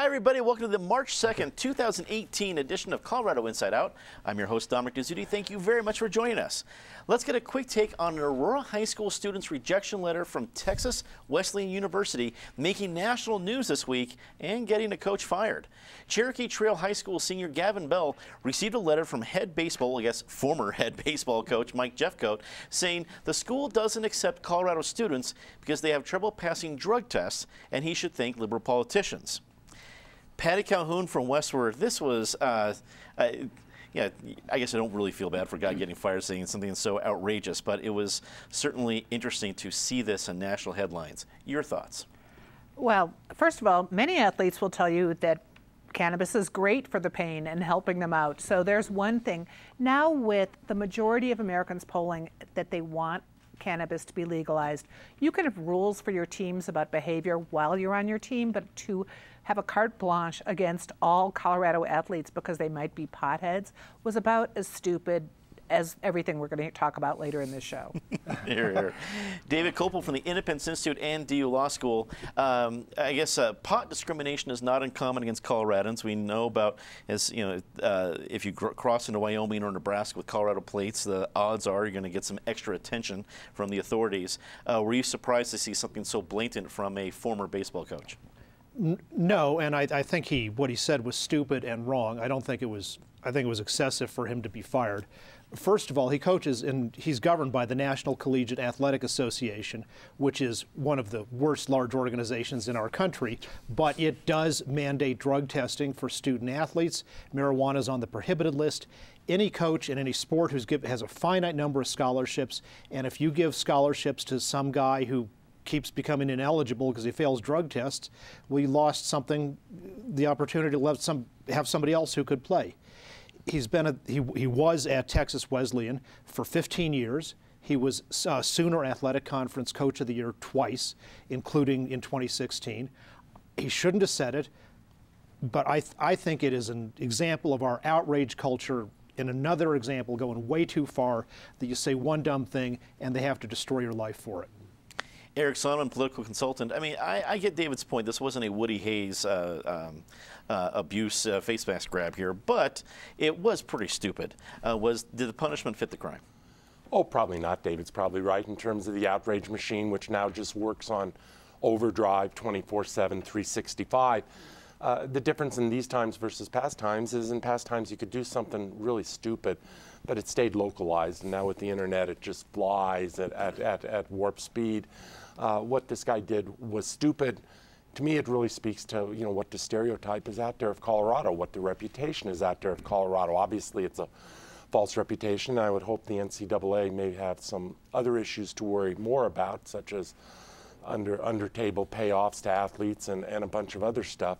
Hi, everybody. Welcome to the March 2nd, 2018 edition of Colorado Inside Out. I'm your host, Dominic Dezzutti. Thank you very much for joining us. Let's get a quick take on an Aurora High School student's rejection letter from Texas Wesleyan University making national news this week and getting a coach fired. Cherokee Trail High School senior Gavin Bell received a letter from former head baseball coach Mike Jeffcoat saying the school doesn't accept Colorado students because they have trouble passing drug tests and he should thank liberal politicians. Patty Calhoun from Westward, this was, yeah, I guess I don't really feel bad for a guy getting fired saying something so outrageous, but it was certainly interesting to see this in national headlines. Your thoughts? Well, first of all, many athletes will tell you that cannabis is great for the pain and helping them out. So there's one thing. Now with the majority of Americans polling that they want cannabis to be legalized, you can have rules for your teams about behavior while you're on your team, but to have a carte blanche against all Colorado athletes because they might be potheads was about as stupid as everything we're going to talk about later in this show. Here, here. David Kopel from the Independence Institute and DU Law School. I guess pot discrimination is not uncommon against Coloradans. We know about, as you know, if you cross into Wyoming or Nebraska with Colorado plates, the odds are you're going to get some extra attention from the authorities. Were you surprised to see something so blatant from a former baseball coach? No, and I think what he said was stupid and wrong. I think it was excessive for him to be fired. First of all, he coaches and he's governed by the National Collegiate Athletic Association, which is one of the worst large organizations in our country, but it does mandate drug testing for student athletes. Marijuana is on the prohibited list. Any coach in any sport has a finite number of scholarships, and if you give scholarships to some guy who keeps becoming ineligible because he fails drug tests, we lost the opportunity to have somebody else who could play. He was at Texas Wesleyan for 15 years. He was Sooner Athletic Conference Coach of the Year twice, including in 2016. He shouldn't have said it, but I think it is an example of our outrage culture, and another example going way too far, that you say one dumb thing and they have to destroy your life for it. Eric Sonneman, political consultant. I mean, I get David's point. This wasn't a Woody Hayes abuse face mask grab here, but it was pretty stupid. Did the punishment fit the crime? Oh, probably not. David's probably right in terms of the outrage machine, which now just works on overdrive 24/7, 365. The difference in these times versus past times is in past times you could do something really stupid, but it stayed localized. And now with the internet, it just flies at warp speed. What this guy did was stupid. To me, it really speaks to what the stereotype is out there of Colorado, what the reputation is out there of Colorado. Obviously, it's a false reputation. I would hope the NCAA may have some other issues to worry more about, such as under-table payoffs to athletes and a bunch of other stuff.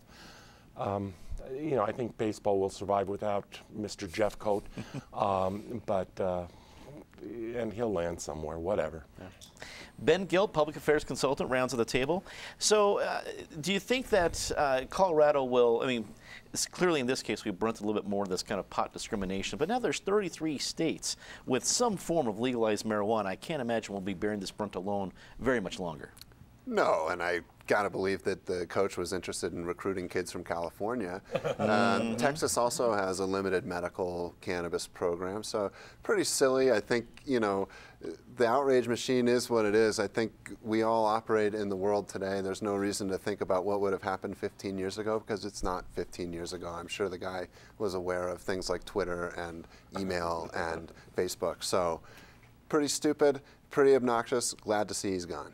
I think baseball will survive without Mr. Jeffcoat, and he'll land somewhere, whatever. Yeah. Ben Gilt, public affairs consultant, rounds of the table. So do you think that Colorado will, I mean, clearly in this case we brunt a little bit more of this kind of pot discrimination, but now there's 33 states with some form of legalized marijuana. I can't imagine we'll be bearing this brunt alone very much longer. No, and I gotta believe that the coach was interested in recruiting kids from California. Texas also has a limited medical cannabis program, so pretty silly. I think, the outrage machine is what it is. I think we all operate in the world today. There's no reason to think about what would have happened 15 years ago because it's not 15 years ago. I'm sure the guy was aware of things like Twitter and email and Facebook. So pretty stupid, pretty obnoxious. Glad to see he's gone.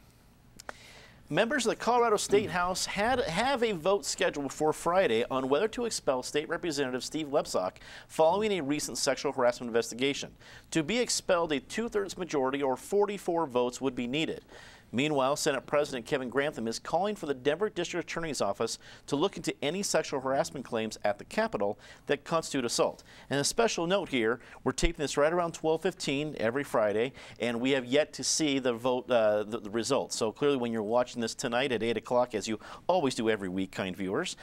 Members of the Colorado State House have a vote scheduled for Friday on whether to expel State Representative Steve Lepsock following a recent sexual harassment investigation. To be expelled, a 2/3 majority or 44 votes would be needed. Meanwhile, Senate President Kevin Grantham is calling for the Denver District Attorney's Office to look into any sexual harassment claims at the Capitol that constitute assault. And a special note here, we're taping this right around 12:15 every Friday, and we have yet to see the vote, the results. So clearly when you're watching this tonight at 8 o'clock, as you always do every week, kind viewers,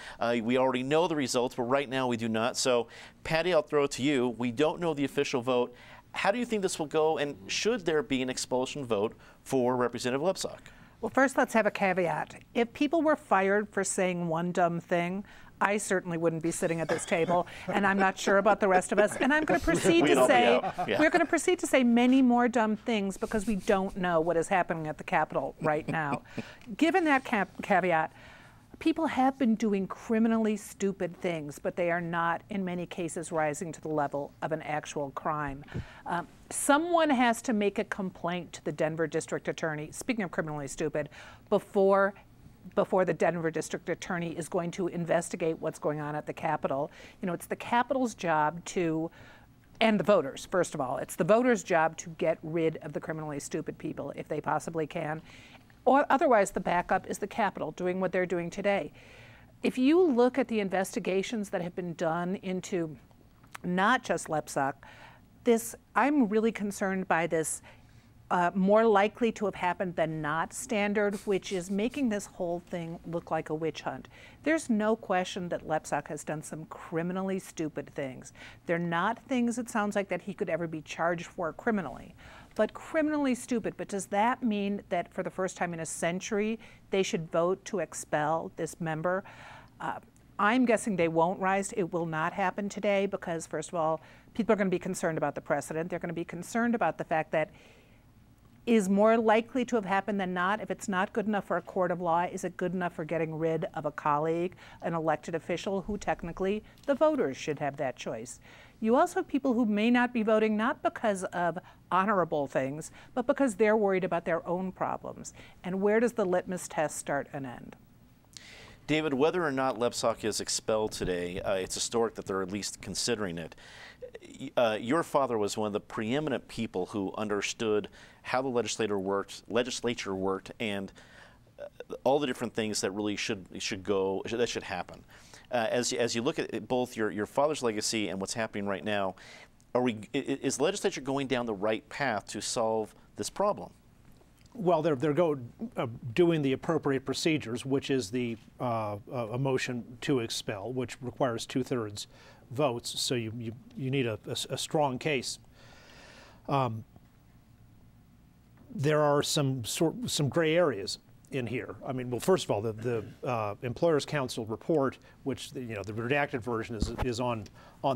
we already know the results, but right now we do not. So Patty, I'll throw it to you. We don't know the official vote. How do you think this will go, and should there be an expulsion vote for Representative Lepsock? Well, first, let's have a caveat. If people were fired for saying one dumb thing, I certainly wouldn't be sitting at this table, and I'm not sure about the rest of us. And I'm going to proceed to say, we're going to proceed to say many more dumb things because we don't know what is happening at the Capitol right now. Given that caveat, people have been doing criminally stupid things, but they are not, in many cases, rising to the level of an actual crime. Someone has to make a complaint to the Denver District Attorney, speaking of criminally stupid, before the Denver District Attorney is going to investigate what's going on at the Capitol. You know, it's the Capitol's job to, and the voters, first of all, it's the voters' job to get rid of the criminally stupid people if they possibly can. Or otherwise, the backup is the Capitol doing what they're doing today. If you look at the investigations that have been done into not just Lepsok, I'm really concerned by this more likely to have happened than not standard, which is making this whole thing look like a witch hunt. There's no question that Lepsok has done some criminally stupid things. They're not things, it sounds like, that he could ever be charged for criminally, but criminally stupid. But does that mean that for the first time in a century, they should vote to expel this member? I'm guessing they won't rise. It will not happen today because, first of all, people are going to be concerned about the precedent. They're going to be concerned about the fact that is more likely to have happened than not. If it's not good enough for a court of law, is it good enough for getting rid of a colleague, an elected official, who technically the voters should have that choice? You also have people who may not be voting not because of honorable things, but because they're worried about their own problems. And where does the litmus test start and end? David, whether or not Lepsok is expelled today, it's historic that they're at least considering it. Your father was one of the preeminent people who understood how the legislature worked, and all the different things that really should happen. As you look at both your father's legacy and what's happening right now, is the legislature going down the right path to solve this problem? Well, they're doing the appropriate procedures, which is a motion to expel, which requires 2/3 votes. So you need a strong case. There are some gray areas in here. I mean, well, first of all, the Employers Council report, which the redacted version is on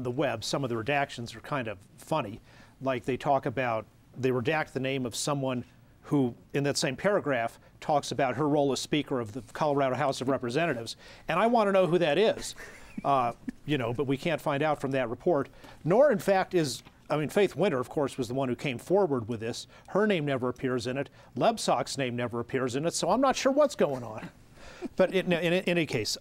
the web. Some of the redactions are kind of funny, like they redact the name of someone who, in that same paragraph, talks about her role as Speaker of the Colorado House of Representatives, and I want to know who that is. But we can't find out from that report. Nor, in fact, Faith Winter, of course, was the one who came forward with this. Her name never appears in it. Lebsok's name never appears in it, so I'm not sure what's going on. But in any case,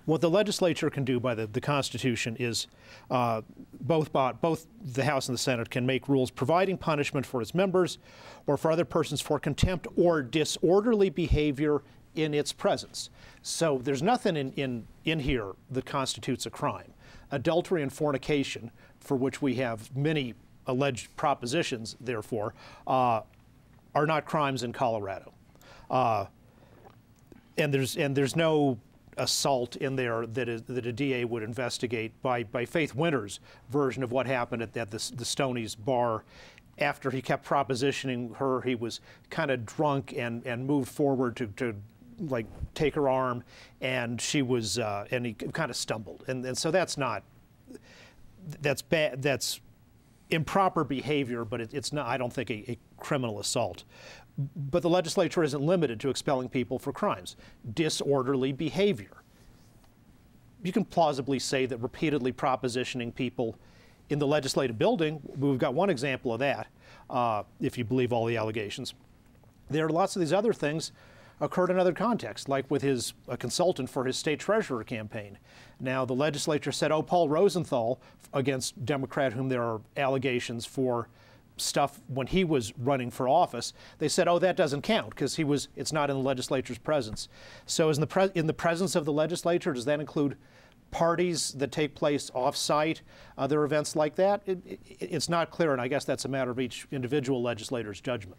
what the legislature can do by the Constitution is both the House and the Senate can make rules providing punishment for its members or for other persons for contempt or disorderly behavior in its presence. So there's nothing in here that constitutes a crime. Adultery and fornication, for which we have many alleged propositions, therefore, are not crimes in Colorado. And there's no assault in there that a DA would investigate by Faith Winter's version of what happened at the Stoney's bar. After he kept propositioning her, he was kind of drunk and moved forward to like take her arm, and she was and he kind of stumbled, and so that's bad. That's improper behavior, but it's not, I don't think, a criminal assault. But the legislature isn't limited to expelling people for crimes. Disorderly behavior. You can plausibly say that repeatedly propositioning people in the legislative building, we've got one example of that, if you believe all the allegations. There are lots of these other things occurred in other contexts, like with a consultant for his state treasurer campaign. Now, the legislature said, oh, Paul Rosenthal, against Democrat whom there are allegations for stuff when he was running for office, they said, oh, that doesn't count because it's not in the legislature's presence. So in the presence of the legislature, does that include parties that take place off-site, other events like that? It's not clear, and I guess that's a matter of each individual legislator's judgment.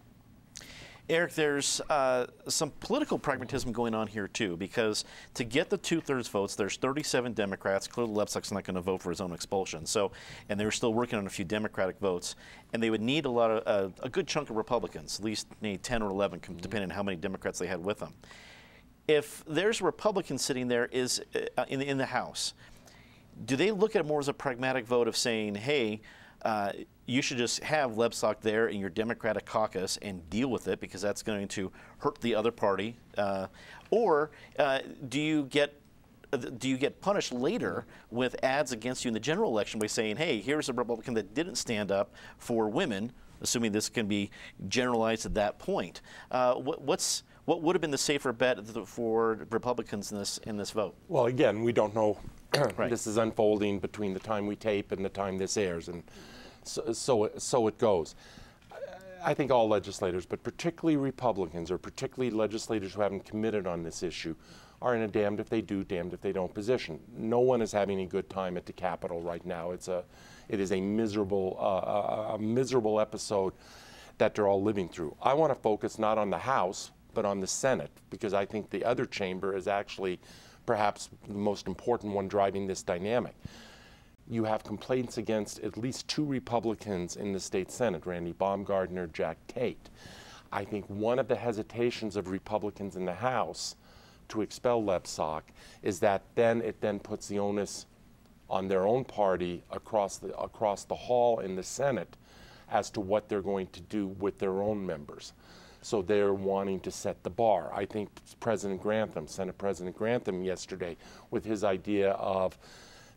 Eric, there's some political pragmatism going on here, too, because to get the 2/3 votes, there's 37 Democrats. Clearly, Lepsok's not going to vote for his own expulsion. And they were still working on a few Democratic votes, and they would need a good chunk of Republicans, at least maybe 10 or 11, depending on how many Democrats they had with them. if there's a Republican sitting there in the House, do they look at it more as a pragmatic vote of saying, hey, you should just have Lebsack there in your Democratic caucus and deal with it because that's going to hurt the other party? Or do you get punished later with ads against you in the general election by saying, hey, here's a Republican that didn't stand up for women, assuming this can be generalized at that point? What would have been the safer bet for Republicans in this vote? Well, again, we don't know. Right. This is unfolding between the time we tape and the time this airs, and so it goes. I think all legislators, but particularly Republicans, or particularly legislators who haven't committed on this issue, are in a damned if they do, damned if they don't position. No one is having a good time at the Capitol right now. It is a miserable episode that they're all living through. I want to focus not on the House, but on the Senate, because I think the other chamber is actually perhaps the most important one driving this dynamic. You have complaints against at least 2 Republicans in the state Senate, Randy Baumgardner, Jack Tate. I think one of the hesitations of Republicans in the House to expel Lebsack is that it then puts the onus on their own party across the hall in the Senate as to what they're going to do with their own members. So they're wanting to set the bar. I think Senate President Grantham yesterday, with his idea of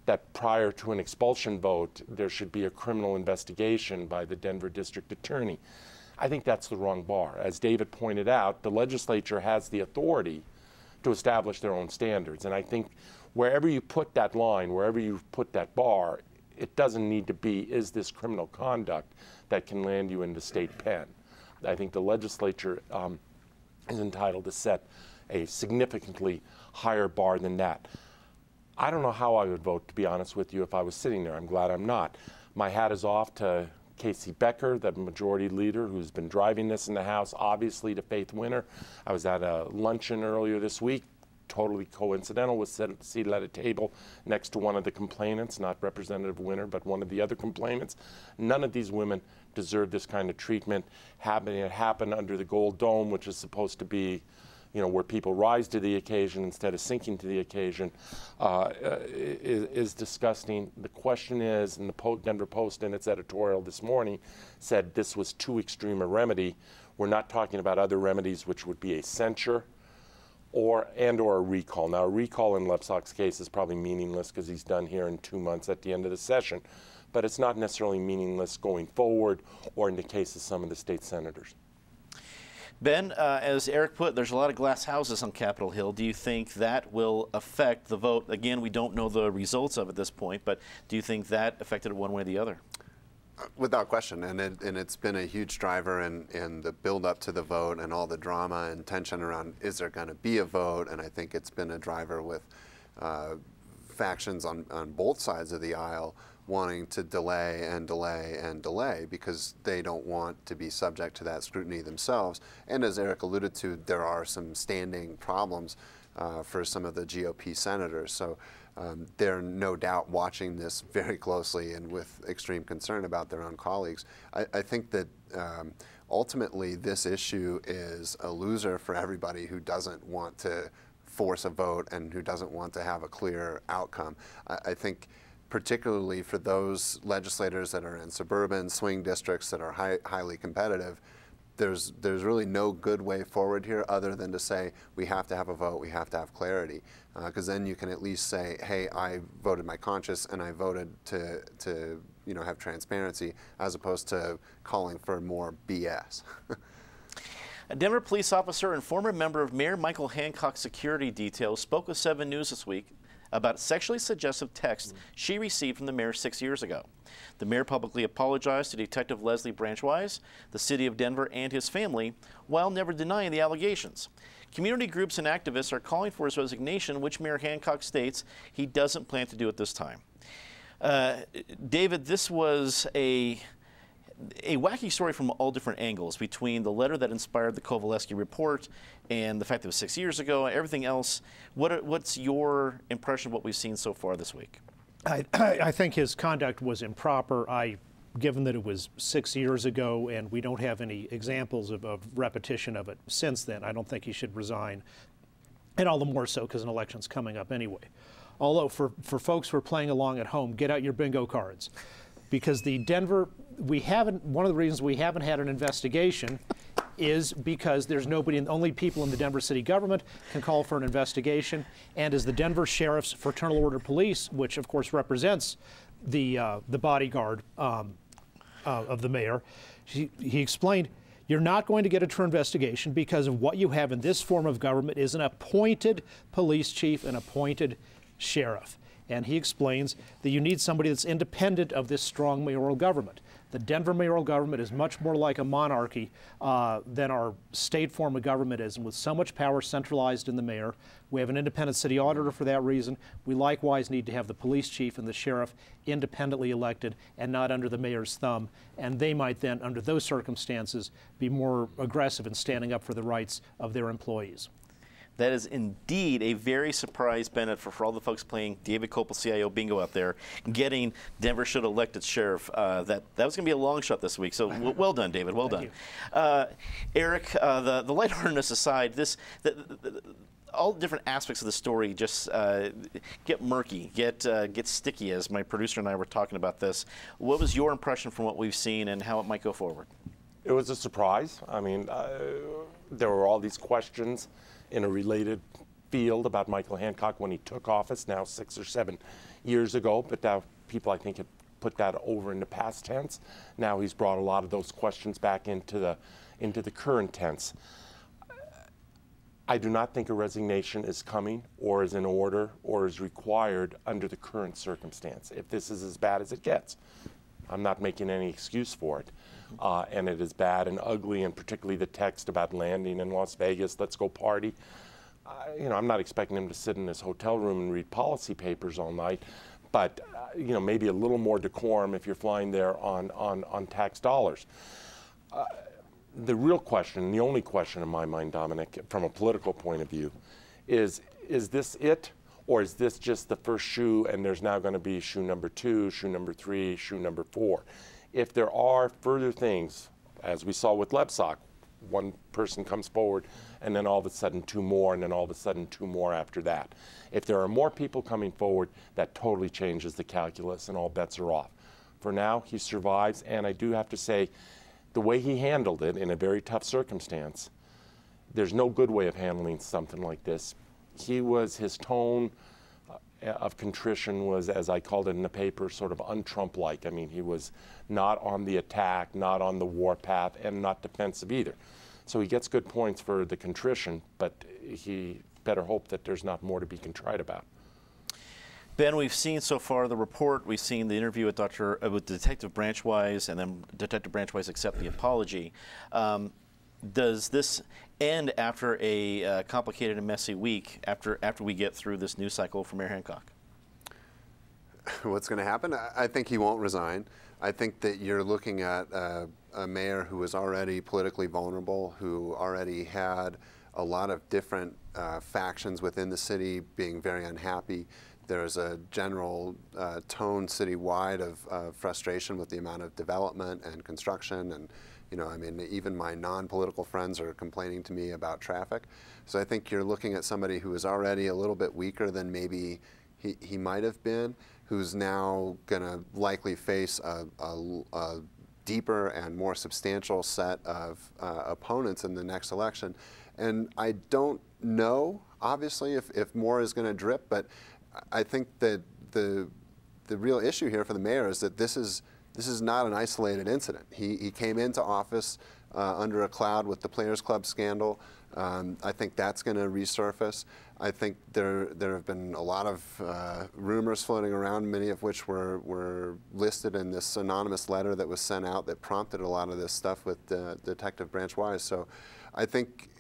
that prior to an expulsion vote, there should be a criminal investigation by the Denver District Attorney. I think that's the wrong bar. As David pointed out, the legislature has the authority to establish their own standards. And I think wherever you put that line, wherever you put that bar, it doesn't need to be, is this criminal conduct that can land you in the state pen? I think the legislature is entitled to set a significantly higher bar than that. I don't know how I would vote, to be honest with you, if I was sitting there. I'm glad I'm not. My hat is off to Casey Becker, the majority leader who's been driving this in the House, obviously to Faith Winter. I was at a luncheon earlier this week, totally coincidental, was seated at a table next to one of the complainants, not Representative Winter, but one of the other complainants. None of these women deserve this kind of treatment. Having it happen under the Gold Dome, which is supposed to be, where people rise to the occasion instead of sinking to the occasion, is disgusting. The question is, and the Denver Post in its editorial this morning said this was too extreme a remedy. We're not talking about other remedies, which would be a censure or a recall. Now, a recall in Lebsack's case is probably meaningless because he's done here in 2 months at the end of the session, but it's not necessarily meaningless going forward or in the case of some of the state senators. Ben, as Eric put, there's a lot of glass houses on Capitol Hill. Do you think that will affect the vote? Again, we don't know the results of it at this point, but do you think that affected it one way or the other? Without question, and it's been a huge driver in the build-up to the vote and all the drama and tension around, is there going to be a vote? And I think it's been a driver with factions on both sides of the aisle wanting to delay and delay and delay because they don't want to be subject to that scrutiny themselves. And as Eric alluded to, there are some standing problems for some of the GOP senators. So they're no doubt watching this very closely and with extreme concern about their own colleagues. I think that ultimately this issue is a loser for everybody who doesn't want to force a vote and who doesn't want to have a clear outcome. I think particularly for those legislators that are in suburban swing districts that are highly competitive, there's really no good way forward here other than to say we have to have a vote, we have to have clarity, because then you can at least say, hey, I voted my conscience and I voted to have transparency, as opposed to calling for more BS. A Denver police officer and former member of Mayor Michael Hancock's security detail spoke with 7 News this week about sexually suggestive texts she received from the mayor 6 years ago. The mayor publicly apologized to Detective Leslie Branchwise, the city of Denver, and his family, while never denying the allegations. Community groups and activists are calling for his resignation, which Mayor Hancock states he doesn't plan to do at this time. David, this was a wacky story from all different angles, between the letter that inspired the Kowaleski report and the fact that it was 6 years ago, everything else. What's your impression of what we've seen so far this week? I think his conduct was improper. Given that it was 6 years ago and we don't have any examples of repetition of it since then, I don't think he should resign. and all the more so because an election's coming up anyway. Although for folks who are playing along at home, get out your bingo cards, because one of the reasons we haven't had an investigation is because there's nobody, only people in the Denver city government can call for an investigation, and as the Denver Sheriff's Fraternal Order Police, which of course represents the bodyguard of the mayor, he explained, you're not going to get a true investigation because of what you have in this form of government is an appointed police chief, an appointed sheriff. And he explains that you need somebody that's independent of this strong mayoral government. The Denver mayoral government is much more like a monarchy than our state form of government is, and with so much power centralized in the mayor, we have an independent city auditor for that reason. We likewise need to have the police chief and the sheriff independently elected and not under the mayor's thumb, and they might then, under those circumstances, be more aggressive in standing up for the rights of their employees. That is indeed a very surprise, Bennett, for all the folks playing David Kopel CIO bingo out there, getting Denver should elect its sheriff. That was going to be a long shot this week. So well done, David. Well done. Eric, the lightheartedness aside, all the different aspects of the story just get murky, get sticky, as my producer and I were talking about this. What was your impression from what we've seen and how it might go forward? It was a surprise. I mean, there were all these questions in a related field about Michael Hancock when he took office, now 6 or 7 years ago, but now people, I think, have put that over in the past tense. Now he's brought a lot of those questions back into the current tense. I do not think a resignation is coming or is in order or is required under the current circumstance. If this is as bad as it gets, I'm not making any excuse for it. And it is bad and ugly, and particularly the text about landing in Las Vegas, let's go party. I'm not expecting him to sit in his hotel room and read policy papers all night, but maybe a little more decorum if you're flying there on tax dollars. The real question, the only question in my mind, Dominic, from a political point of view, is this it? Or is this just the first shoe and there's now going to be shoe number 2, shoe number 3, shoe number 4? If there are further things, as we saw with Lebsack, one person comes forward and then all of a sudden 2 more and then all of a sudden 2 more after that. If there are more people coming forward, that totally changes the calculus and all bets are off. For now, he survives, and I do have to say, the way he handled it in a very tough circumstance, there's no good way of handling something like this. His tone of contrition was, as I called it in the paper, sort of un-Trump-like. I mean, he was not on the attack, not on the warpath, and not defensive either. So he gets good points for the contrition, but he better hope that there's not more to be contrite about. Ben, we've seen so far the report, we've seen the interview with Detective Branchwise, and then Detective Branchwise accept the apology. Does this end after a complicated and messy week, after we get through this news cycle for Mayor Hancock? What's going to happen? I think he won't resign. I think that you're looking at a mayor who was already politically vulnerable, who already had a lot of different factions within the city being very unhappy. There's a general tone citywide of frustration with the amount of development and construction, and even my non-political friends are complaining to me about traffic. So I think you're looking at somebody who is already a little bit weaker than maybe he might have been, who's now going to likely face a deeper and more substantial set of opponents in the next election. And I don't know, obviously, if more is going to drip, but I think that the real issue here for the mayor is that this is not an isolated incident. He came into office under a cloud with the Players Club scandal. I think that's going to resurface. I think there have been a lot of rumors floating around, many of which were listed in this anonymous letter that was sent out that prompted a lot of this stuff with Detective Branchwise. So I think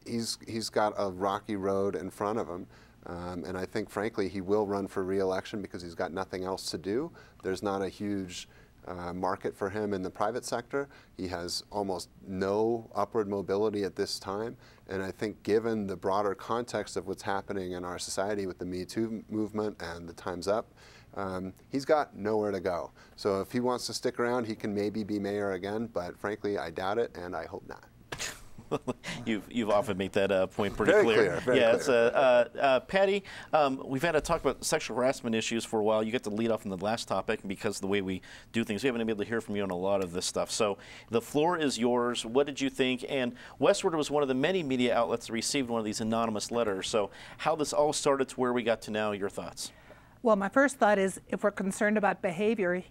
he's got a rocky road in front of him. And I think, frankly, he will run for re-election because he's got nothing else to do. There's not a huge market for him in the private sector. He has almost no upward mobility at this time. And I think given the broader context of what's happening in our society with the Me Too movement and the Time's Up, he's got nowhere to go. So if he wants to stick around, he can maybe be mayor again. But frankly, I doubt it, and I hope not. You've often made that point pretty Very clear. Very yeah, clear. it's Patty. We've had to talk about sexual harassment issues for a while. You get to lead off in the last topic because of the way we do things. We haven't been able to hear from you on a lot of this stuff. So the floor is yours. What did you think? And Westward was one of the many media outlets that received one of these anonymous letters. So how this all started to where we got to now, your thoughts? Well, my first thought is if we're concerned about behavior,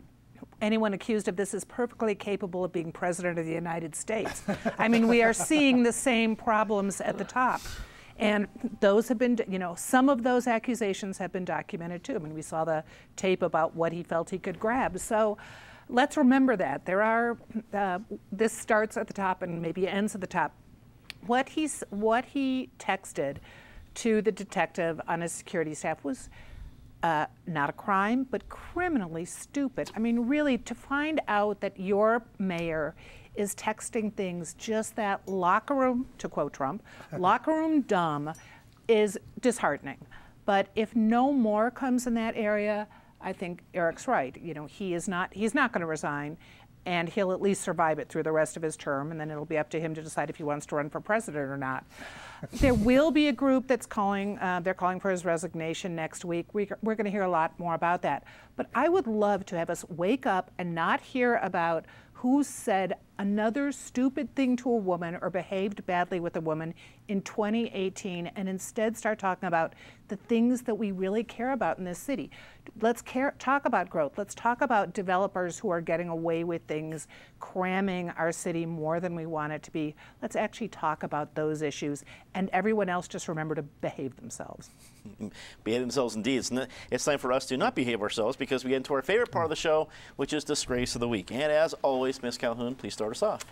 anyone accused of this is perfectly capable of being president of the United States. I mean, we are seeing the same problems at the top. And those have been, some of those accusations have been documented too. I mean, we saw the tape about what he felt he could grab. So let's remember that. There are, this starts at the top and maybe ends at the top. What he texted to the detective on his security staff was not a crime, but criminally stupid. I mean, really, to find out that your mayor is texting things just that locker room, to quote Trump, locker room dumb is disheartening. But if no more comes in that area, I think Eric's right. He's not going to resign, and he'll at least survive it through the rest of his term, and then it'll be up to him to decide if he wants to run for president or not. There will be a group that's calling, they're calling for his resignation next week. We're going to hear a lot more about that. But I would love to have us wake up and not hear about who said another stupid thing to a woman or behaved badly with a woman in 2018 and instead start talking about the things that we really care about in this city. Let's talk about growth. Let's talk about developers who are getting away with things, cramming our city more than we want it to be. Let's actually talk about those issues, and everyone else just remember to behave themselves. Behave themselves indeed. It's time for us to not behave ourselves because we get into our favorite part of the show, which is Disgrace of the Week. And as always, Ms. Calhoun, please start us off.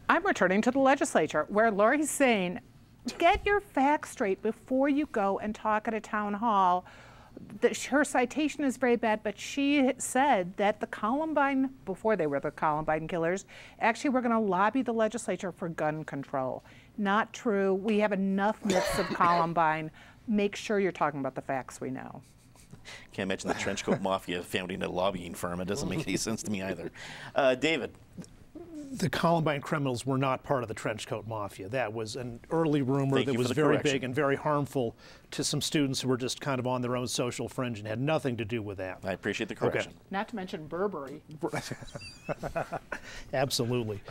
I'm returning to the legislature, where Lori's saying, get your facts straight before you go and talk at a town hall. Her citation is very bad, but she said that the Columbine, before they were the Columbine killers, actually were going to lobby the legislature for gun control. Not true. We have enough myths of Columbine. Make sure you're talking about the facts we know. Can't imagine the Trenchcoat Mafia founding a lobbying firm. It doesn't make any sense to me either. David. The Columbine criminals were not part of the Trenchcoat Mafia. That was an early rumor that was very big and very harmful to some students who were just kind of on their own social fringe and had nothing to do with that. I appreciate the correction. Okay. Not to mention Burberry. Absolutely.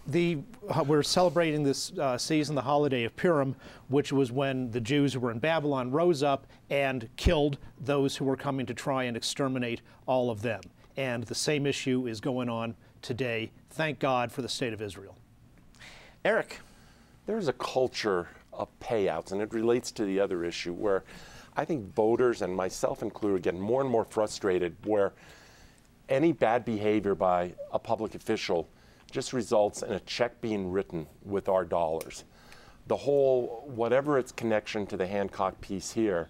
We're celebrating this season, the holiday of Purim, which was when the Jews who were in Babylon rose up and killed those who were coming to try and exterminate all of them. And the same issue is going on today. Thank God for the state of Israel. Eric. There's a culture of payouts, and it relates to the other issue where I think voters, and myself included, are getting more and more frustrated where any bad behavior by a public official just results in a check being written with our dollars. The whole, whatever its connection to the Hancock piece here,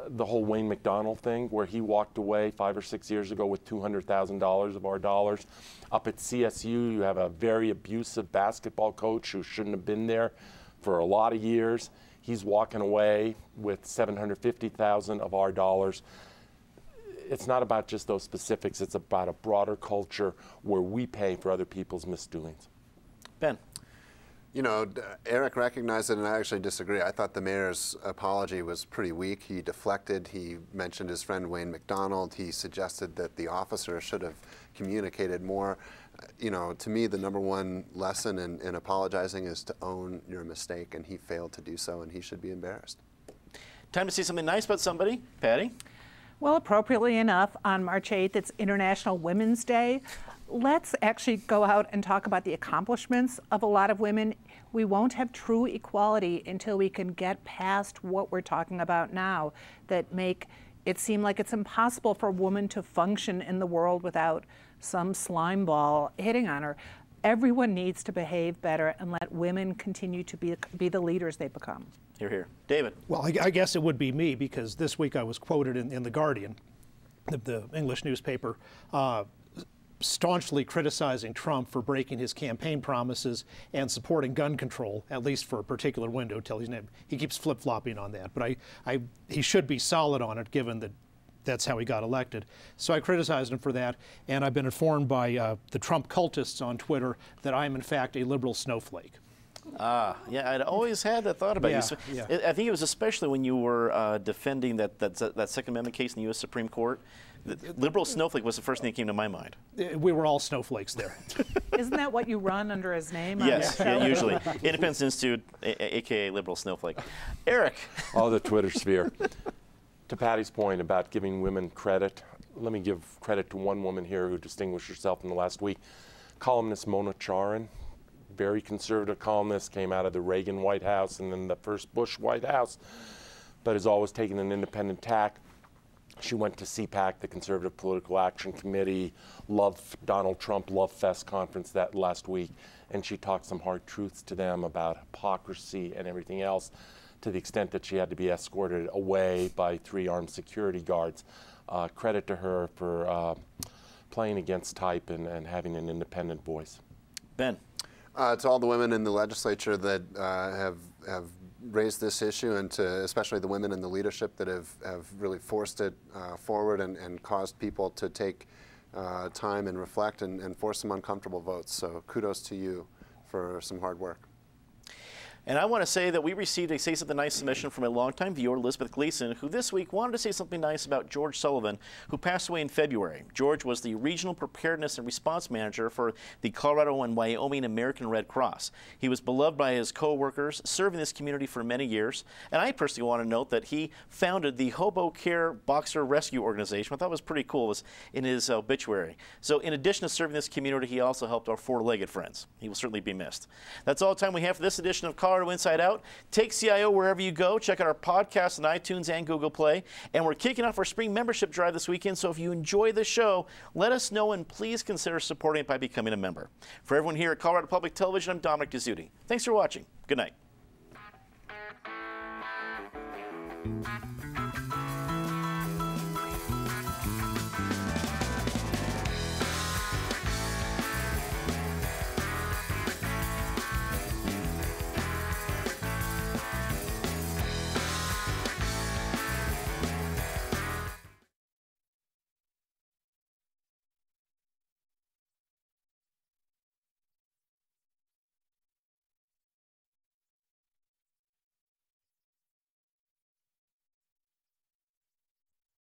the whole Wayne McDonald thing where he walked away 5 or 6 years ago with $200,000 of our dollars. Up at CSU, you have a very abusive basketball coach who shouldn't have been there for a lot of years. He's walking away with $750,000 of our dollars. It's not about just those specifics. It's about a broader culture where we pay for other people's misdoings. Ben. Eric recognized it, and I actually disagree. I thought the mayor's apology was pretty weak. He deflected. He mentioned his friend Wayne McDonald. He suggested that the officer should have communicated more. To me, the number one lesson in apologizing is to own your mistake, and he failed to do so, and he should be embarrassed. Time to say something nice about somebody. Patty? Well, appropriately enough, on March 8th, it's International Women's Day. Let's actually go out and talk about the accomplishments of a lot of women. We won't have true equality until we can get past what we're talking about now that make it seem like it's impossible for a woman to function in the world without some slime ball hitting on her. Everyone needs to behave better and let women continue to be the leaders they become. Hear, hear. David. Well, I guess it would be me because this week I was quoted in The Guardian, the English newspaper, staunchly criticizing Trump for breaking his campaign promises and supporting gun control, at least for a particular window till he keeps flip-flopping on that. But he should be solid on it, given that that's how he got elected. So I criticized him for that, and I've been informed by the Trump cultists on Twitter that I am in fact a liberal snowflake. Yeah, I'd always had that thought about Yeah, you. So yeah. I think it was especially when you were defending that Second Amendment case in the U.S. Supreme Court. The liberal snowflake was the first thing that came to my mind. We were all snowflakes there. Isn't that what you run under his name? on Yes, your show? yeah, usually. Independence Institute, a.k.a. liberal snowflake. Eric. Oh, the Twitter sphere. To Patty's point about giving women credit, let me give credit to one woman here who distinguished herself in the last week. Columnist Mona Charan, very conservative columnist, came out of the Reagan White House and then the first Bush White House, but has always taken an independent tack. She went to CPAC, the Conservative Political Action Committee, Donald Trump Love Fest conference that last week, and she talked some hard truths to them about hypocrisy and everything else, to the extent that she had to be escorted away by 3 armed security guards. Credit to her for playing against type and having an independent voice. Ben. To all the women in the legislature that have raised this issue, and to especially the women in the leadership that have really forced it forward and caused people to take time and reflect and force some uncomfortable votes. So kudos to you for some hard work. And I want to say that we received a Say Something Nice submission from a longtime viewer, Elizabeth Gleason, who this week wanted to say something nice about George Sullivan, who passed away in February. George was the Regional Preparedness and Response Manager for the Colorado and Wyoming American Red Cross. He was beloved by his co-workers, serving this community for many years. And I personally want to note that he founded the Hobo Care Boxer Rescue Organization. I thought was pretty cool. It was in his obituary. So in addition to serving this community, he also helped our four-legged friends. He will certainly be missed. That's all the time we have for this edition of Colorado Inside Out. Take CIO wherever you go. Check out our podcast on iTunes and Google Play. And we're kicking off our spring membership drive this weekend, so if you enjoy the show, let us know and please consider supporting it by becoming a member. For everyone here at Colorado Public Television, I'm Dominic Dezzutti. Thanks for watching. Good night.